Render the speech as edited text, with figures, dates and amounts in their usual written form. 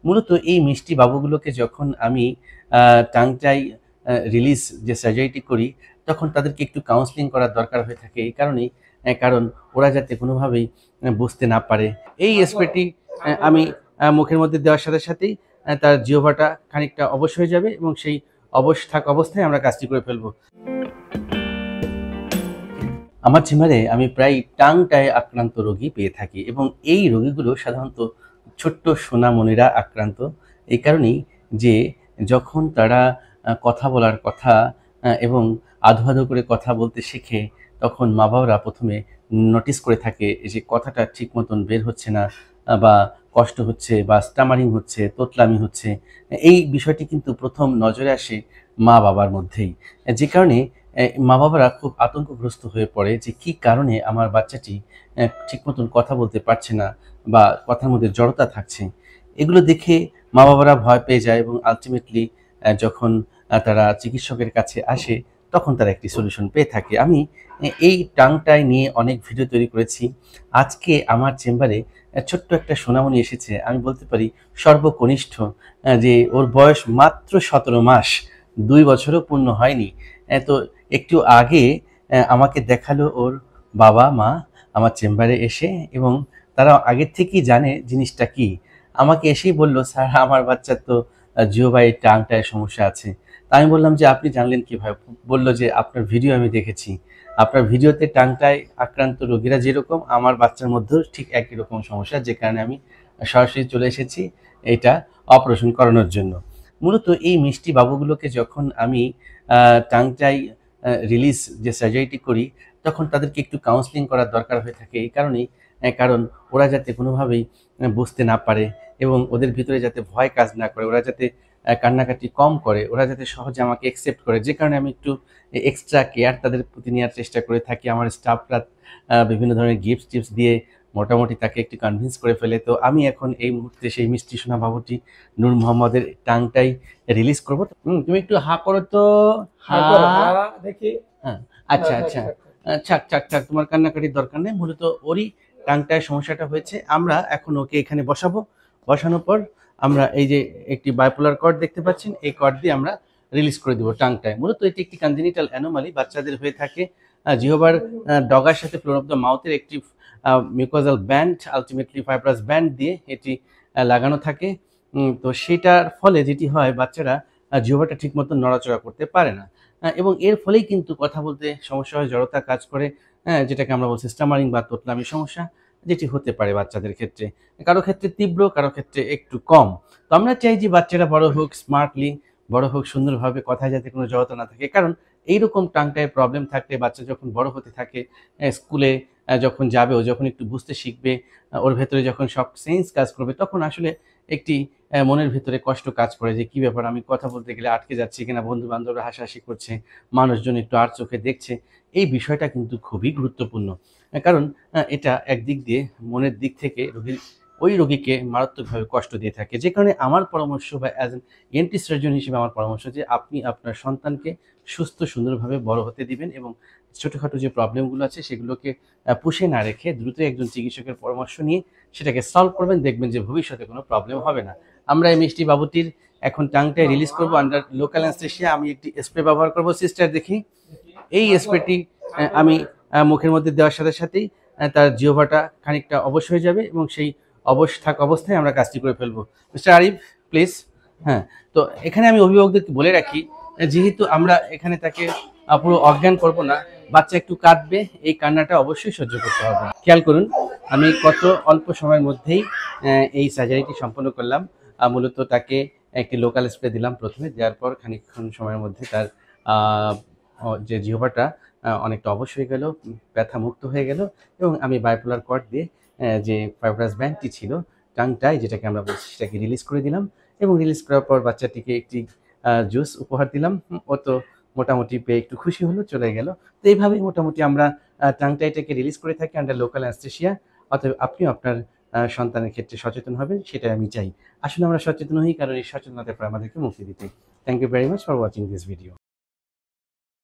মূলত এই মিষ্টি বাবুগুলোকে যখন আমি টাংটাই রিলিজ যে সার্জারিটি করি, তখন তাদেরকে একটু কাউন্সেলিং করার দরকার হয়ে থাকে। এই কারণেই, কারণ ওরা যাতে কোনোভাবেই বুঝতে না পারে। এই স্প্রেটি আমি মুখের মধ্যে দেওয়ার সাথে সাথেই তার জিহ্বাটা খানিকটা অবশ হয়ে যাবে এবং সেই অবশ থাকা অবস্থায় আমরা কাজটি করে ফেলবো। আমার চেম্বারে আমি প্রায় টাংটায় আক্রান্ত রোগী পেয়ে থাকি এবং এই রোগীগুলো সাধারণত ছোট্ট সোনামণিরা আক্রান্ত। এই কারণেই যে যখন তারা কথা বলার কথা এবং আধো আধো করে কথা বলতে শেখে, তখন মা বাবারা প্রথমে নোটিস করে থাকে যে কথাটা ঠিক মতন বের হচ্ছে না, বা কষ্ট হচ্ছে, বা স্টামারিং হচ্ছে, তোতলামি হচ্ছে। এই বিষয়টি কিন্তু প্রথম নজরে আসে মা বাবার মধ্যেই, যে কারণে মা বাবারা খুব আতঙ্কগ্রস্ত হয়ে পড়ে যে কি কারণে আমার বাচ্চাটি ঠিক মতন কথা বলতে পারছে না বা কথার মধ্যে জড়তা থাকছে। এগুলো দেখে মা বাবারা ভয় পেয়ে যায় এবং আলটিমেটলি যখন তারা চিকিৎসকের কাছে আসে, তখন তারা একটি সলিউশন পেয়ে থাকে। আমি এই টাংটাই নিয়ে অনেক ভিডিও তৈরি করেছি। আজকে আমার চেম্বারে ছোট্ট একটা সোনামণি এসেছে, আমি বলতে পারি সর্বকনিষ্ঠ, যে ওর বয়স মাত্র 17 মাস, 2 বছরও পূর্ণ হয়নি। তো একটু আগে আমাকে দেখালো ওর বাবা মা আমার চেম্বারে এসে, এবং তারা আগের থেকেই জানে জিনিসটা কি। আমাকে এসেই বলল, স্যার আমার বাচ্চার তো জিহ্বায় টাংটায় সমস্যা আছে। তা আমি বললাম যে আপনি জানলেন কিভাবে? বলল যে আপনার ভিডিও আমি দেখেছি, আপনার ভিডিওতে টাংটায় আক্রান্ত রোগীরা যেরকম, আমার বাচ্চার মধ্যেও ঠিক একই রকম সমস্যা, যে কারণে আমি সরাসরি চলে এসেছি এটা অপারেশন করানোর জন্য। মূলত এই মিষ্টি বাবুগুলোকে যখন আমি টাংটাই রিলিজ যে সার্জারিটি করি, তখন তাদেরকে একটু কাউন্সেলিং করার দরকার হয়ে থাকে। এই কারণেই, কারণ ওরা যাতে কোনোভাবেই বুঝতে না পারে এবং ওদের ভিতরে যাতে ভয় কাজ না করে, ওরা যাতে কান্নাকাটি কম করে, ওরা যাতে সহজে আমাকে অ্যাকসেপ্ট করে, যে কারণে আমি একটু এক্সট্রা কেয়ার তাদের প্রতি নেওয়ার চেষ্টা করে থাকি। আমার স্টাফরা বিভিন্ন ধরনের টিপস দিয়ে মোটামুটি তাকে একটু কনভিন্স করে ফেলে। তো আমি এখন এই মুহূর্তে সেই মিষ্টি সোনা বাবুটি নূর মোহাম্মদের টাংটাই রিলিজ করবো। তুমি একটু হা করো তো। হা দেখি। হ্যাঁ, আচ্ছা আচ্ছা, থাক থাক থাক, তোমার কান্নাকাটির দরকার নেই। মূলত ওরই টাংটায় সমস্যাটা হয়েছে। আমরা এখন ওকে এখানে বসাবো। বসানোর পর আমরা এই যে একটি বাইপোলার কর্ড দেখতে পাচ্ছেন, এই কর্ড দিয়ে আমরা রিলিজ করে দেবো টাংটায়। মূলত এটি একটি কনজেনিটাল অ্যানোমালি, বাচ্চাদের হয়ে থাকে। জিহ্বার ডগার সাথে ফ্লোর অফ দ্য মাউথের একটি mucosal band, ultimately fibrous band দিয়ে এটি লাগানো থাকে। তো সেটার ফলে যেটি হয়, বাচ্চারা জিহ্বাটা ঠিক মতো নড়াচড়া করতে পারে না, এবং এর ফলেই কিন্তু কথা বলতে সমস্যা হয়, জড়তা কাজ করে, যেটাকে আমরা বলছি স্টামারিং বা তোতলামি সমস্যা, যেটি হতে পারে বাচ্চাদের ক্ষেত্রে। কারো ক্ষেত্রে তীব্র, কারো ক্ষেত্রে একটু কম। তো আমরা চাই যে বাচ্চারা বড় হোক স্মার্টলি, বড় হোক সুন্দরভাবে, কথায় যাতে কোনো জড়তা না থাকে। কারণ এইরকম টাংটায় প্রবলেম থাকলে বাচ্চা যখন বড় হতে থাকে, স্কুলে যখন যাবে, ও যখন একটু বুঝতে শিখবে, ওর ভেতরে যখন সব সেন্স কাজ করবে, তখন আসলে একটি মনের ভিতরে কষ্ট কাজ করে যে কি ব্যাপার, আমি কথা বলতে গেলে আটকে যাচ্ছি কিনা, বন্ধু বান্ধবরা হাসাহাসি করছে, মানুষজন একটু আর চোখে দেখছে। এই বিষয়টা কিন্তু খুবই গুরুত্বপূর্ণ, কারণ এটা একদিক দিয়ে মনের দিক থেকে ওই রোগীকে মারাত্মকভাবে কষ্ট দিয়ে থাকে। যে কারণে আমার পরামর্শ, বা অ্যাজ এন ENT সার্জন হিসেবে আমার পরামর্শ, যে আপনি আপনার সন্তানকে সুস্থ সুন্দরভাবে বড় হতে দিবেন এবং ছোটোখাটো যে প্রবলেমগুলো আছে সেগুলোকে পুষে না রেখে দ্রুত একজন চিকিৎসকের পরামর্শ নিয়ে সেটাকে সলভ করবেন। দেখবেন যে ভবিষ্যতে কোনো প্রবলেম হবে না। আমরা এই মিষ্টি বাবুটির এখন টাংটায় রিলিজ করবো আন্ডার লোকাল অ্যানেস্থেসিয়া। আমি একটি স্প্রে ব্যবহার করব। সিস্টার দেখি, এই স্প্রেটি আমি মুখের মধ্যে দেওয়ার সাথে সাথেই তার জিহ্বাটা খানিকটা অবশ হয়ে যাবে এবং সেই অবশ থাকা অবস্থায় আমরা কাজটি করে ফেলবো। Mister Arif, please. হ্যাঁ, তো এখানে আমি অভিভাবকদেরকে বলে রাখি, যেহেতু আমরা এখানে তাকে পুরো অজ্ঞান করব না, বাচ্চা একটু কাঁদবে, এই কান্নাটা অবশ্যই সহ্য করতে হবে। খেয়াল করুন, আমি কত অল্প সময়ের মধ্যেই এই সার্জারিটি সম্পন্ন করলাম। মূলত তাকে একটি লোকাল স্প্রে দিলাম প্রথমে, দেওয়ার পর খানিকক্ষণ সময়ের মধ্যে তার যে জিহ্বাটা অনেকটা অবশ হয়ে গেল, ব্যথা মুক্ত হয়ে গেল, এবং আমি বাইপোলার কর্ড দিয়ে যে ফাইব্রাস ব্যান্ডটি ছিল টাংটাই, যেটাকে আমরা বলছি, সেটাকে রিলিজ করে দিলাম। এবং রিলিজ করার পর বাচ্চাটিকে একটি জুস উপহার দিলাম। ও তো মোটামুটি পেয়ে একটু খুশি হলো, চলে গেল। তো এইভাবেই মোটামুটি আমরা টাংটাইটাকে রিলিজ করে থাকি আন্ডার লোকাল অ্যানেস্থেসিয়া। অতএব আপনিও আপনার সন্তানের ক্ষেত্রে সচেতন হবেন, সেটাই আমি চাই। আসলে আমরা সচেতন হই, কারণ এই সচেতনতার পর আমাদেরকে মুক্তি দিতে। Thank you very much for watching this video.